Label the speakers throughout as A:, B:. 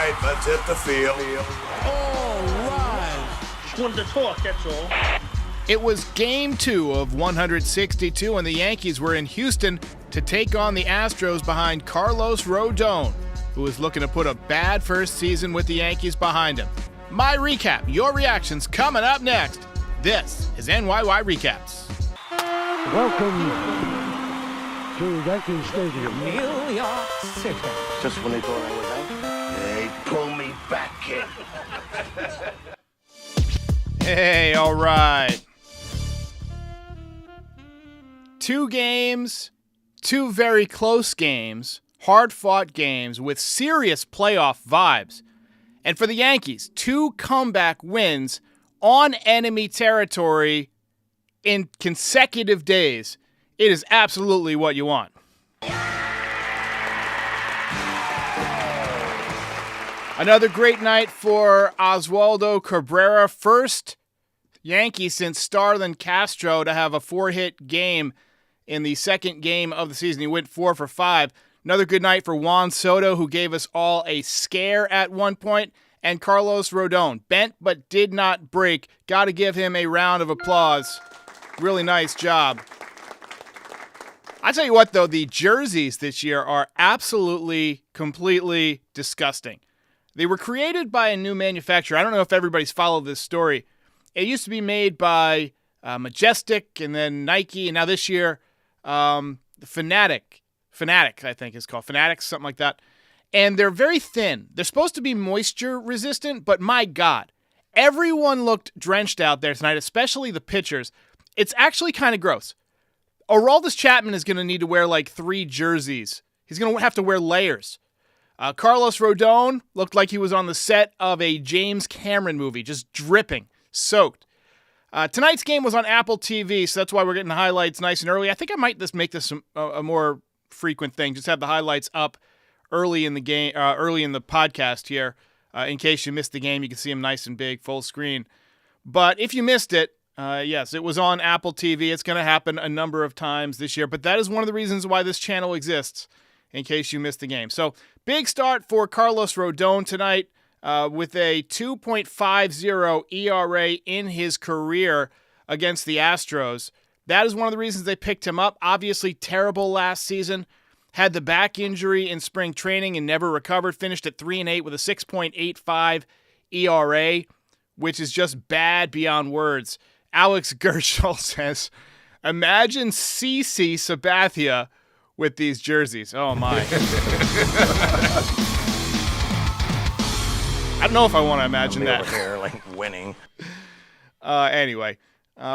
A: right, let's hit the field.
B: All right.
C: Just wanted to talk, that's all.
D: It was Game 2 of 162, and the Yankees were in Houston to take on the Astros behind Carlos Rodon, who was looking to put a bad first season with the Yankees behind him. My recap, your reactions coming up next. This is NYY Recaps.
E: Welcome to Yankee Stadium.
B: New York City.
A: Just when they thought I was out, they pull me back in.
D: Hey, all right. 2 games, 2 very close games, hard-fought games with serious playoff vibes. And for the Yankees, 2 comeback wins on enemy territory in consecutive days. It is absolutely what you want. Another great night for Oswaldo Cabrera. First Yankee since Starlin Castro to have a 4-hit game in the second game of the season. He went 4 for 5. Another good night for Juan Soto, who gave us all a scare at one point. And Carlos Rodon, bent but did not break. Got to give him a round of applause. Really nice job. I tell you what, though, the jerseys this year are absolutely, completely disgusting. They were created by a new manufacturer. I don't know if everybody's followed this story. It used to be made by Majestic and then Nike, and now this year, Fanatic, I think is called. Fanatics, something like that. And they're very thin. They're supposed to be moisture resistant, but my God, everyone looked drenched out there tonight, especially the pitchers. It's actually kind of gross. Aroldis Chapman is going to need to wear like 3 jerseys. He's going to have to wear layers. Carlos Rodon looked like he was on the set of a James Cameron movie, just dripping, soaked. Tonight's game was on Apple TV, so that's why we're getting the highlights nice and early. I think I might just make this a more frequent thing, just have the highlights up early in the game, early in the podcast here. In case you missed the game, you can see them nice and big, full screen. But if you missed it, yes, it was on Apple TV. It's going to happen a number of times this year, but that is one of the reasons why this channel exists, in case you missed the game. So, big start for Carlos Rodon tonight with a 2.50 ERA in his career against the Astros. That is one of the reasons they picked him up. Obviously, terrible last season. Had the back injury in spring training and never recovered. Finished at 3-8 with a 6.85 ERA, which is just bad beyond words. Alex Gershel says, imagine CC Sabathia with these jerseys. Oh, my. I don't know if I want to imagine that.
A: Over here, like, winning.
D: Anyway,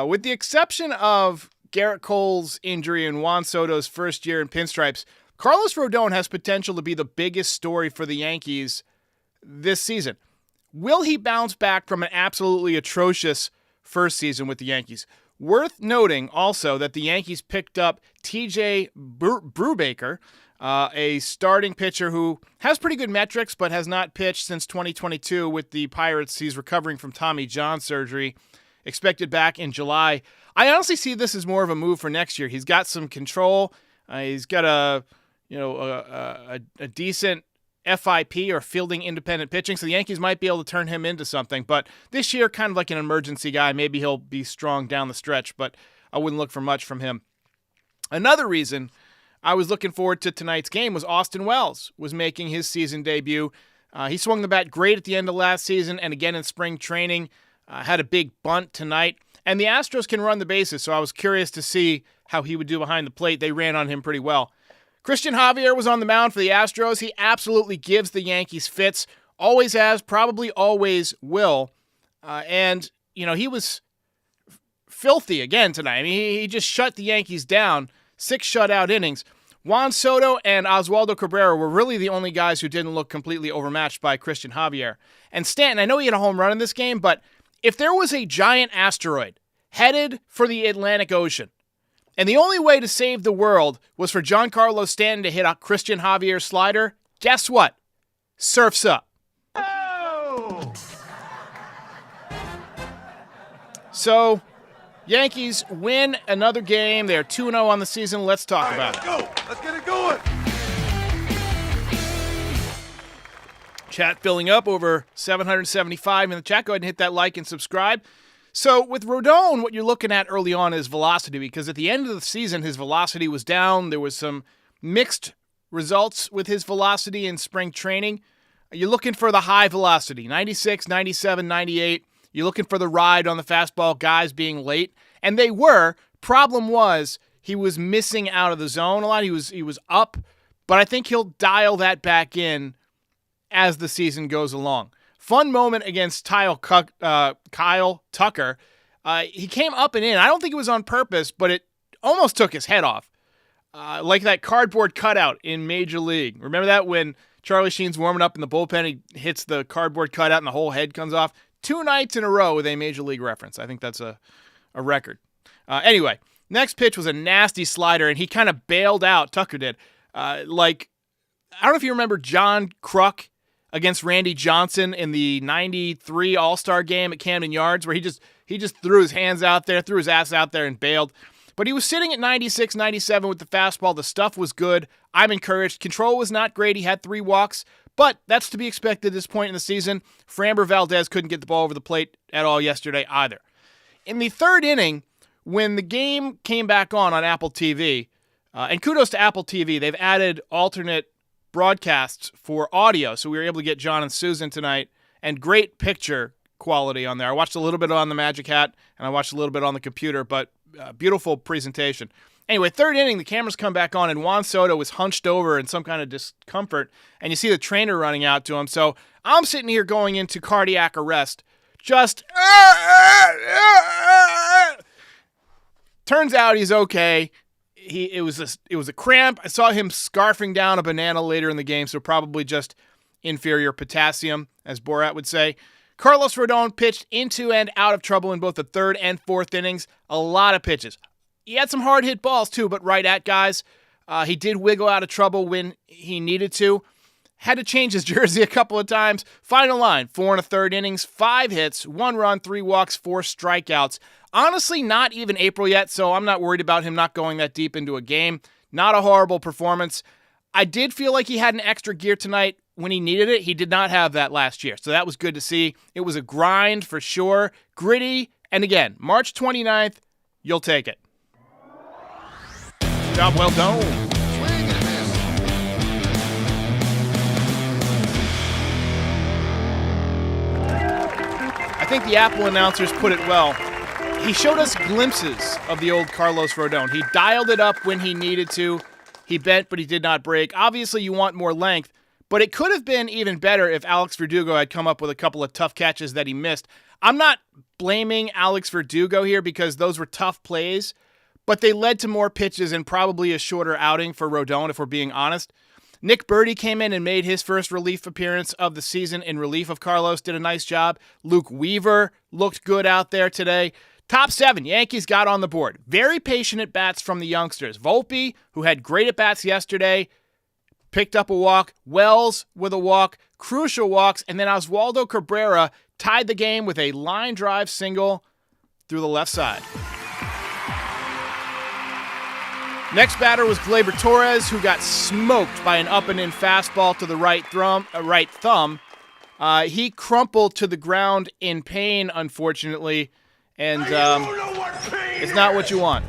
D: with the exception of Garrett Cole's injury and Juan Soto's first year in pinstripes, Carlos Rodon has potential to be the biggest story for the Yankees this season. Will he bounce back from an absolutely atrocious first season with the Yankees? Worth noting also that the Yankees picked up TJ Brubaker, a starting pitcher who has pretty good metrics but has not pitched since 2022 with the Pirates. He's recovering from Tommy John surgery, expected back in July. I honestly see this as more of a move for next year. He's got some control. He's got a decent FIP or fielding independent pitching, so the Yankees might be able to turn him into something. But this year, kind of like an emergency guy. Maybe he'll be strong down the stretch, but I wouldn't look for much from him. Another reason I was looking forward to tonight's game was Austin Wells was making his season debut. He swung the bat great at the end of last season and again in spring training. Had a big bunt tonight. And the Astros can run the bases, so I was curious to see how he would do behind the plate. They ran on him pretty well. Christian Javier was on the mound for the Astros. He absolutely gives the Yankees fits. Always has, probably always will. And, he was filthy again tonight. I mean, he just shut the Yankees down. 6 shutout innings. Juan Soto and Oswaldo Cabrera were really the only guys who didn't look completely overmatched by Christian Javier. And Stanton, I know he had a home run in this game, but if there was a giant asteroid headed for the Atlantic Ocean, and the only way to save the world was for Giancarlo Stanton to hit a Christian Javier slider, guess what? Surf's up.
A: Oh!
D: So, Yankees win another game. They're 2-0 on the season. Let's talk about it.
A: Let's go. Let's get it going.
D: Chat filling up, over 775 in the chat. Go ahead and hit that like and subscribe. So with Rodon, what you're looking at early on is velocity, because at the end of the season, his velocity was down. There was some mixed results with his velocity in spring training. You're looking for the high velocity, 96, 97, 98. You're looking for the ride on the fastball, guys being late. And they were. Problem was, he was missing out of the zone a lot. He was up, but I think he'll dial that back in as the season goes along. Fun moment against Kyle Tucker. He came up and in. I don't think it was on purpose, but it almost took his head off. Like that cardboard cutout in Major League. Remember that when Charlie Sheen's warming up in the bullpen, he hits the cardboard cutout and the whole head comes off? 2 nights in a row with a Major League reference. I think that's a record. Anyway, next pitch was a nasty slider, and he kind of bailed out. Tucker did. I don't know if you remember John Kruk against Randy Johnson in the 93 All-Star game at Camden Yards, where he just threw his hands out there, threw his ass out there and bailed. But he was sitting at 96, 97 with the fastball. The stuff was good. I'm encouraged. Control was not great. He had 3 walks, but that's to be expected at this point in the season. Framber Valdez couldn't get the ball over the plate at all yesterday either. In the 3rd inning, when the game came back on Apple TV, and kudos to Apple TV, they've added alternate broadcasts for audio, so we were able to get John and Susan tonight, and great picture quality on there. I watched a little bit on the Magic Hat, and I watched a little bit on the computer, but beautiful presentation. Anyway, 3rd inning, the cameras come back on, and Juan Soto was hunched over in some kind of discomfort, and you see the trainer running out to him. So I'm sitting here going into cardiac arrest, just turns out he's okay. It was a cramp. I saw him scarfing down a banana later in the game, so probably just inferior potassium, as Borat would say. Carlos Rodon pitched into and out of trouble in both the 3rd and 4th innings. A lot of pitches. He had some hard hit balls too, but right at guys. He did wiggle out of trouble when he needed to. Had to change his jersey a couple of times. Final line, 4 1/3 innings, 5 hits, 1 run, 3 walks, 4 strikeouts. Honestly, not even April yet, so I'm not worried about him not going that deep into a game. Not a horrible performance. I did feel like he had an extra gear tonight when he needed it. He did not have that last year, so that was good to see. It was a grind for sure. Gritty, and again, March 29th, you'll take it. Job well done. I think the Apple announcers put it well. He showed us glimpses of the old Carlos Rodon. He dialed it up when he needed to. He bent, but he did not break. Obviously, you want more length, but it could have been even better if Alex Verdugo had come up with a couple of tough catches that he missed. I'm not blaming Alex Verdugo here because those were tough plays, but they led to more pitches and probably a shorter outing for Rodon, if we're being honest. Nick Birdie came in and made his first relief appearance of the season in relief of Carlos, did a nice job. Luke Weaver looked good out there today. Top 7, Yankees got on the board. Very patient at-bats from the youngsters. Volpe, who had great at-bats yesterday, picked up a walk. Wells with a walk, crucial walks, and then Oswaldo Cabrera tied the game with a line drive single through the left side. Next batter was Gleyber Torres, who got smoked by an up-and-in fastball to the right thumb. He crumpled to the ground in pain, unfortunately, and it's not what you want.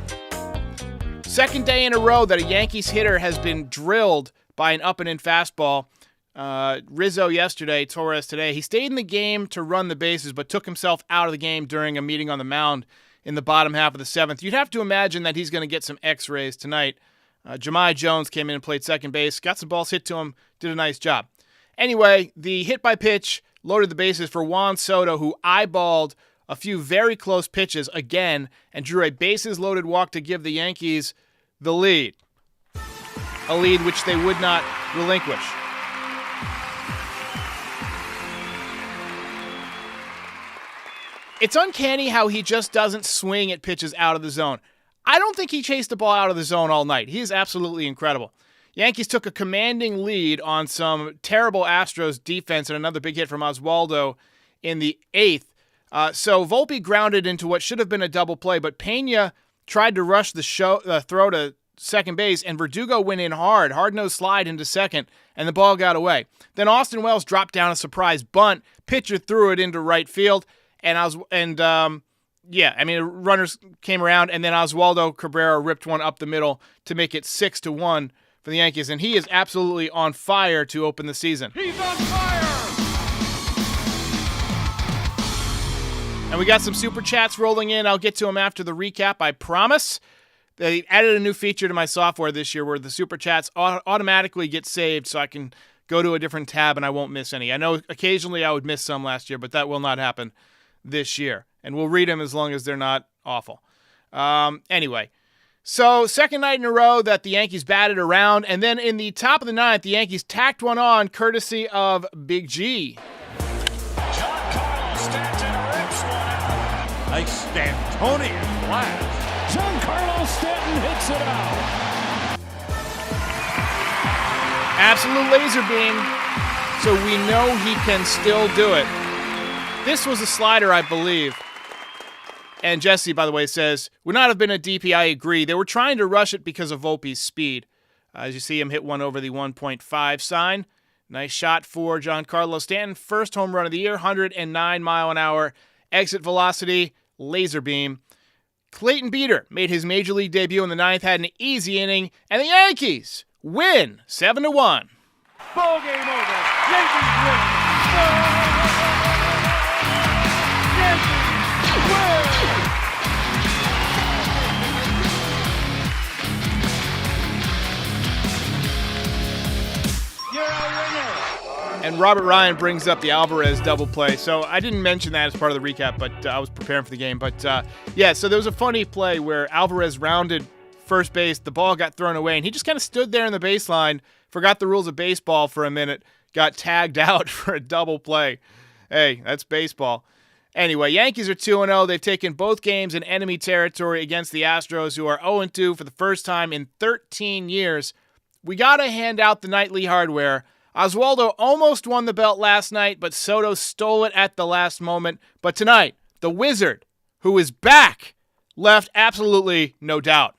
D: Second day in a row that a Yankees hitter has been drilled by an up-and-in fastball. Rizzo yesterday, Torres today. He stayed in the game to run the bases, but took himself out of the game during a meeting on the mound in the bottom half of the 7th. You'd have to imagine that he's going to get some x-rays tonight. Jahmai Jones came in and played second base, got some balls hit to him, did a nice job. Anyway, the hit by pitch loaded the bases for Juan Soto, who eyeballed a few very close pitches again and drew a bases-loaded walk to give the Yankees the lead. A lead which they would not relinquish. It's uncanny how he just doesn't swing at pitches out of the zone. I don't think he chased the ball out of the zone all night. He is absolutely incredible. Yankees took a commanding lead on some terrible Astros defense and another big hit from Oswaldo in the 8th. So Volpe grounded into what should have been a double play, but Pena tried to rush the throw to second base, and Verdugo went in hard-nosed slide into second, and the ball got away. Then Austin Wells dropped down a surprise bunt, pitcher threw it into right field, runners came around, and then Oswaldo Cabrera ripped one up the middle to make it 6-1 for the Yankees, and he is absolutely on fire to open the season.
B: He's on fire!
D: And we got some super chats rolling in. I'll get to them after the recap, I promise. They added a new feature to my software this year where the super chats automatically get saved so I can go to a different tab and I won't miss any. I know occasionally I would miss some last year, but that will not happen this year. And we'll read them as long as they're not awful. Anyway, so second night in a row that the Yankees batted around, and then in the top of the ninth, the Yankees tacked one on courtesy of Big G.
B: Nice Stantonian blast. Giancarlo Stanton hits it out.
D: Absolute laser beam, so we know he can still do it. This was a slider, I believe. And Jesse, by the way, says, would not have been a DP, I agree. They were trying to rush it because of Volpe's speed. As you see him hit one over the 1.5 sign. Nice shot for Giancarlo Stanton. First home run of the year, 109 mile an hour. Exit velocity, laser beam. Clayton Beeter made his major league debut in the ninth, had an easy inning, and the Yankees win 7-1.
B: Ball game over. Yankees win. Yankees win. You're a winner.
D: And Robert Ryan brings up the Alvarez double play. So I didn't mention that as part of the recap, but I was preparing for the game. But so there was a funny play where Alvarez rounded first base. The ball got thrown away, and he just kind of stood there in the baseline, forgot the rules of baseball for a minute, got tagged out for a double play. Hey, that's baseball. Anyway, Yankees are 2-0. They've taken both games in enemy territory against the Astros, who are 0-2 for the first time in 13 years. We got to hand out the nightly hardware. Oswaldo almost won the belt last night, but Soto stole it at the last moment. But tonight, the Wizard, who is back, left absolutely no doubt.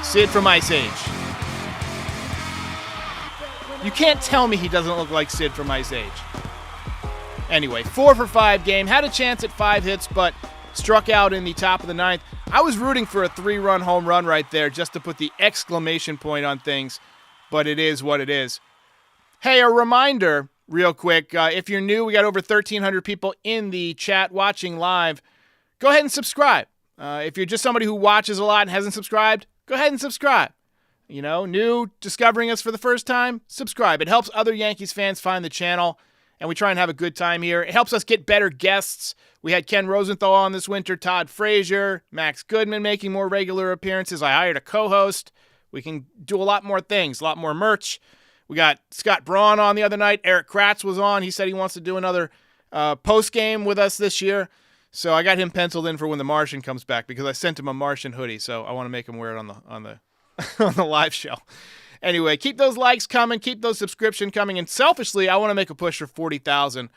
D: Sid from Ice Age. You can't tell me he doesn't look like Sid from Ice Age. Anyway, 4 for 5 game. Had a chance at 5 hits, but struck out in the top of the ninth. I was rooting for a 3-run home run right there just to put the exclamation point on things. But it is what it is. Hey, a reminder, real quick, if you're new, we got over 1,300 people in the chat watching live. Go ahead and subscribe. If you're just somebody who watches a lot and hasn't subscribed, go ahead and subscribe. You know, new, discovering us for the first time, subscribe. It helps other Yankees fans find the channel, and we try and have a good time here. It helps us get better guests. We had Ken Rosenthal on this winter, Todd Frazier, Max Goodman making more regular appearances. I hired a co-host. We can do a lot more things, a lot more merch. We got Scott Braun on the other night. Erik Kratz was on. He said he wants to do another post-game with us this year. So I got him penciled in for when The Martian comes back because I sent him a Martian hoodie. So I want to make him wear it on the on the live show. Anyway, keep those likes coming. Keep those subscriptions coming. And selfishly, I want to make a push for 40,000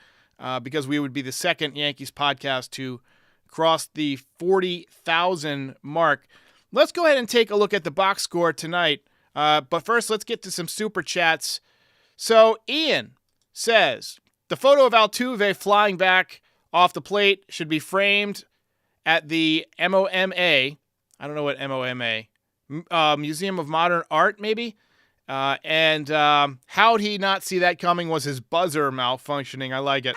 D: because we would be the second Yankees podcast to cross the 40,000 mark. Let's go ahead and take a look at the box score tonight. But first, let's get to some super chats. So Ian says, the photo of Altuve flying back off the plate should be framed at the MOMA. I don't know what MOMA. Museum of Modern Art, maybe? And how'd he not see that coming was his buzzer malfunctioning. I like it.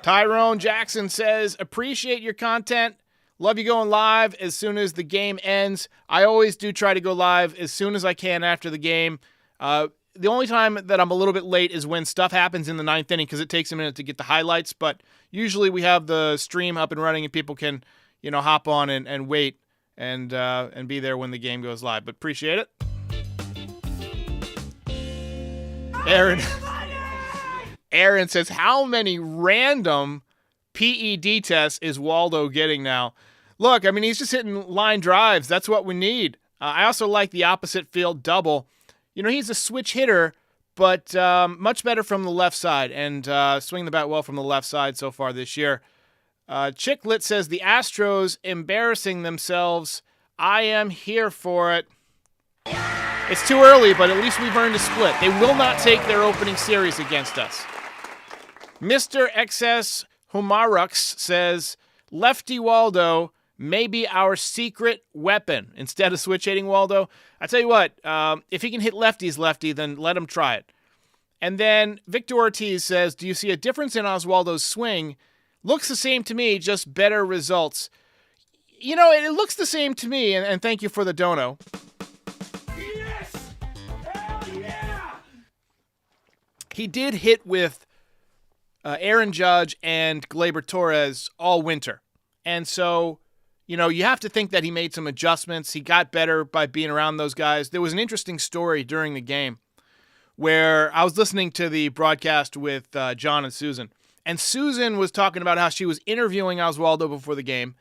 D: Tyrone Jackson says, appreciate your content. Love you going live as soon as the game ends. I always do try to go live as soon as I can after the game. The only time that I'm a little bit late is when stuff happens in the ninth inning because it takes a minute to get the highlights. But usually we have the stream up and running and people can, hop on and wait and be there when the game goes live. But appreciate it. Aaron says, how many random PED tests is Waldo getting now? Look, I mean, he's just hitting line drives. That's what we need. I also like the opposite field double. He's a switch hitter, but much better from the left side and swinging the bat well from the left side so far this year. Chicklet says the Astros embarrassing themselves. I am here for it. It's too early, but at least we've earned a split. They will not take their opening series against us. Mr. XS Humarux says, Lefty Waldo may be our secret weapon. Instead of switch hitting Waldo, I tell you what, if he can hit lefties lefty, then let him try it. And then Victor Ortiz says, do you see a difference in Oswaldo's swing? Looks the same to me, just better results. You know, it looks the same to me, and thank you for the dono.
B: Yes! Hell yeah!
D: He did hit with Aaron Judge and Gleyber Torres all winter. And so, you know, you have to think that he made some adjustments. He got better by being around those guys. There was an interesting story during the game where I was listening to the broadcast with John and Susan. And Susan was talking about how she was interviewing Oswaldo before the game.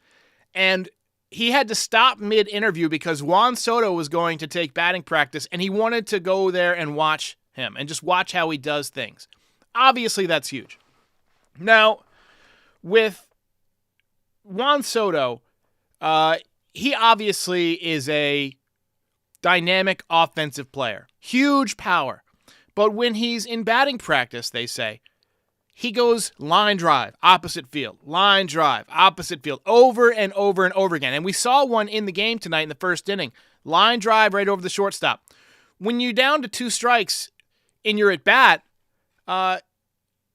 D: And he had to stop mid-interview because Juan Soto was going to take batting practice. And he wanted to go there and watch him and just watch how he does things. Obviously, that's huge. Now, with Juan Soto, he obviously is a dynamic offensive player. Huge power. But when he's in batting practice, they say, he goes line drive, opposite field, line drive, opposite field, over and over and over again. And we saw one in the game tonight in the first inning. Line drive right over the shortstop. When you're down to 2 strikes and you're at bat,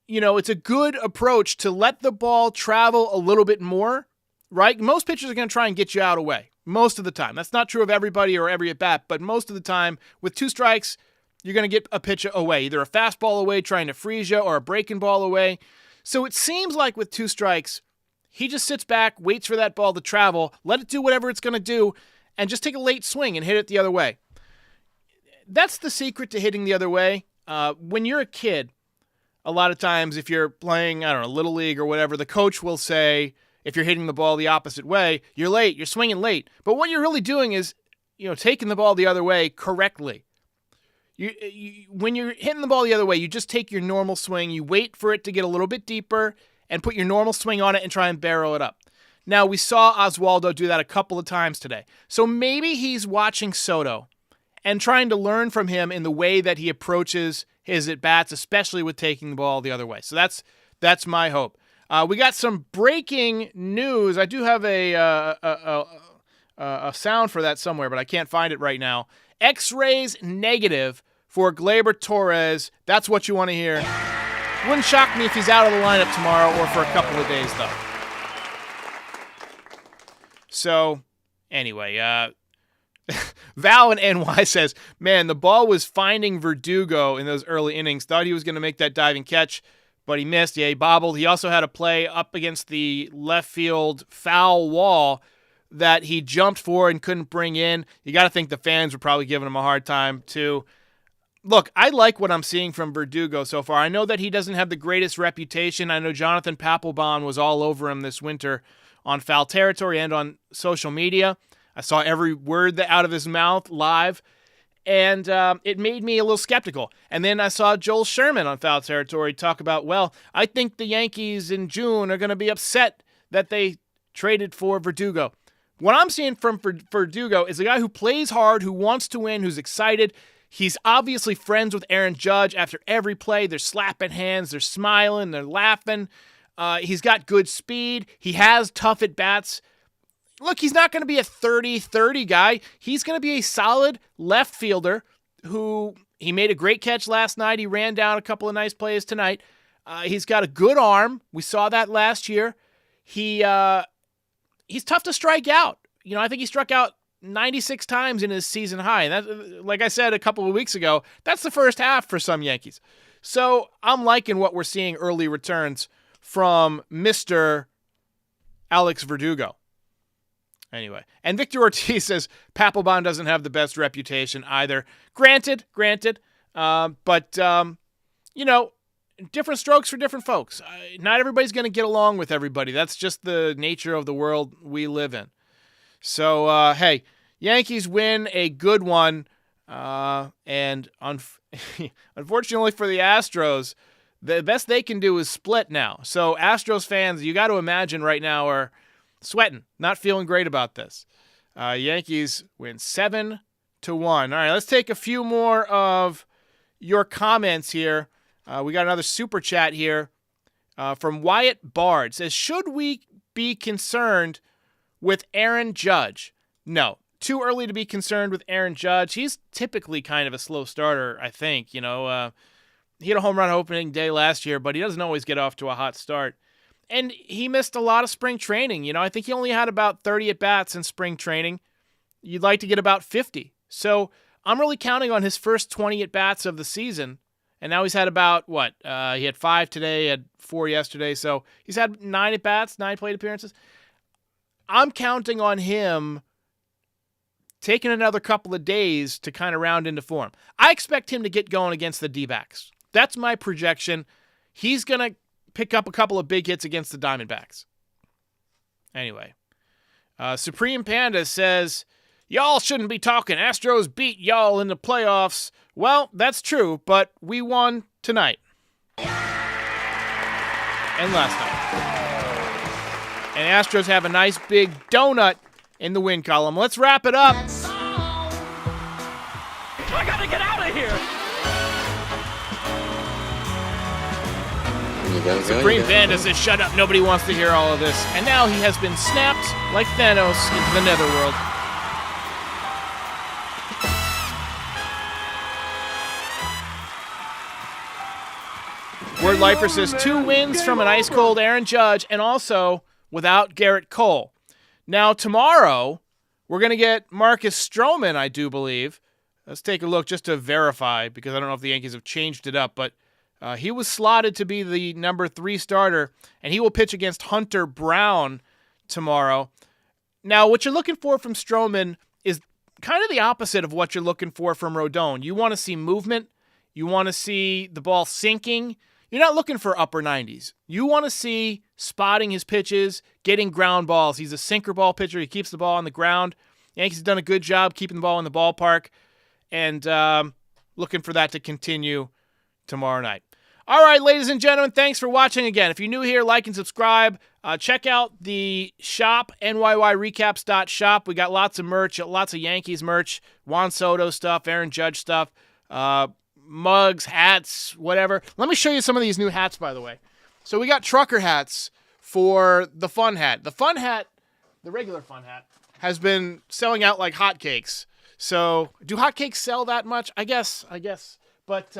D: you know, it's a good approach to let the ball travel a little bit more, right? Most pitchers are going to try and get you out of the way most of the time. That's not true of everybody or every at bat, but most of the time with 2 strikes, you're going to get a pitch away, either a fastball away trying to freeze you or a breaking ball away. So it seems like with 2 strikes, he just sits back, waits for that ball to travel, let it do whatever it's going to do, and just take a late swing and hit it the other way. That's the secret to hitting the other way. When you're a kid, a lot of times if you're playing, I don't know, Little League or whatever, the coach will say, if you're hitting the ball the opposite way, you're late, you're swinging late. But what you're really doing is, you know, taking the ball the other way correctly. When you're hitting the ball the other way, you just take your normal swing, you wait for it to get a little bit deeper, and put your normal swing on it and try and barrel it up. Now, we saw Oswaldo do that a couple of times today. So maybe he's watching Soto and trying to learn from him in the way that he approaches his at-bats, especially with taking the ball the other way. So that's my hope. We got some breaking news. I do have a sound for that somewhere, but I can't find it right now. X-rays negative for Gleyber Torres. That's what you want to hear. Wouldn't shock me if he's out of the lineup tomorrow or for a couple of days, though. So, anyway, Val in NY says, man, the ball was finding Verdugo in those early innings. Thought he was going to make that diving catch, but he missed. Yeah, he bobbled. He also had a play up against the left field foul wall that he jumped for and couldn't bring in. You got to think the fans were probably giving him a hard time, too. Look, I like what I'm seeing from Verdugo so far. I know that he doesn't have the greatest reputation. I know Jonathan Papelbon was all over him this winter on Foul Territory and on social media. I saw every word out of his mouth live, and it made me a little skeptical. And then I saw Joel Sherman on Foul Territory talk about, well, I think the Yankees in June are going to be upset that they traded for Verdugo. What I'm seeing from Verdugo is a guy who plays hard, who wants to win, who's excited. He's obviously friends with Aaron Judge after every play. They're slapping hands, they're smiling, they're laughing. He's got good speed. He has tough at-bats. Look, he's not going to be a 30-30 guy. He's going to be a solid left fielder who he made a great catch last night. He ran down a couple of nice plays tonight. He's got a good arm. We saw that last year. He's tough to strike out. You know, I think he struck out 96 times in his season high. And that, like I said a couple of weeks ago, that's the first half for some Yankees. So I'm liking what we're seeing early returns from Mr. Alex Verdugo. Anyway, and Victor Ortiz says Papelbon doesn't have the best reputation either. Granted, but you know, different strokes for different folks. Not everybody's going to get along with everybody. That's just the nature of the world we live in. So, hey, Yankees win a good one, and unfortunately for the Astros, the best they can do is split now. So Astros fans, you got to imagine right now are sweating, not feeling great about this. Yankees win 7-1. All right, let's take a few more of your comments here. We got another super chat here from Wyatt Bard. Says, should we be concerned with Aaron Judge? No. Too early to be concerned with Aaron Judge. He's typically kind of a slow starter, I think. He had a home run opening day last year, but he doesn't always get off to a hot start. And he missed a lot of spring training. I think he only had about 30 at-bats in spring training. You'd like to get about 50. So I'm really counting on his first 20 at-bats of the season. And now he's had about, he had 5 today, had 4 yesterday. So he's had 9 at-bats, 9 plate appearances. I'm counting on him taking another couple of days to kind of round into form. I expect him to get going against the D-backs. That's my projection. He's going to pick up a couple of big hits against the Diamondbacks. Anyway, Supreme Panda says, y'all shouldn't be talking. Astros beat y'all in the playoffs. Well, that's true, but we won tonight. And last night. And Astros have a nice big donut in the win column. Let's wrap it up.
B: I gotta get out of here.
D: Supreme Panda says, shut up, nobody wants to hear all of this. And now he has been snapped like Thanos into the netherworld. Word Lifer says 2 wins from an ice-cold Aaron Judge and also without Garrett Cole. Now, tomorrow, we're going to get Marcus Stroman, I do believe. Let's take a look just to verify, because I don't know if the Yankees have changed it up, but he was slotted to be the number 3 starter, and he will pitch against Hunter Brown tomorrow. Now, what you're looking for from Stroman is kind of the opposite of what you're looking for from Rodon. You want to see movement. You want to see the ball sinking. You're not looking for upper 90s. You want to see spotting his pitches, getting ground balls. He's a sinker ball pitcher. He keeps the ball on the ground. Yankees have done a good job keeping the ball in the ballpark, and looking for that to continue tomorrow night. All right, ladies and gentlemen, thanks for watching again. If you're new here, like and subscribe. Check out the shop, NYYRecaps.shop. We got lots of merch, lots of Yankees merch, Juan Soto stuff, Aaron Judge stuff, mugs, hats, whatever. Let me show you some of these new hats, by the way. So we got trucker hats for the fun hat. The fun hat, the regular fun hat, has been selling out like hotcakes. So do hotcakes sell that much? I guess. But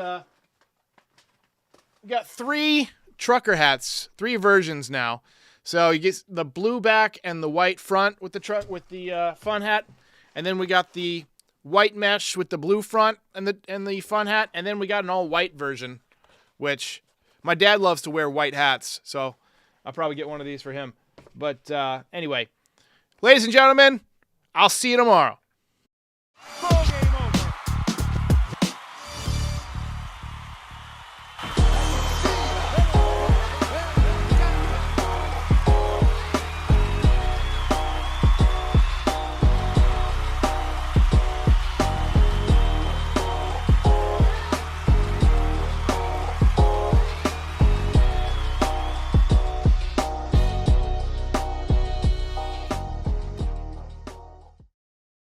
D: we got 3 trucker hats, 3 versions now. So you get the blue back and the white front with the fun hat, and then we got the white mesh with the blue front and the fun hat, and then we got an all white version, which my dad loves to wear white hats, so I'll probably get one of these for him. But anyway, ladies and gentlemen, I'll see you tomorrow.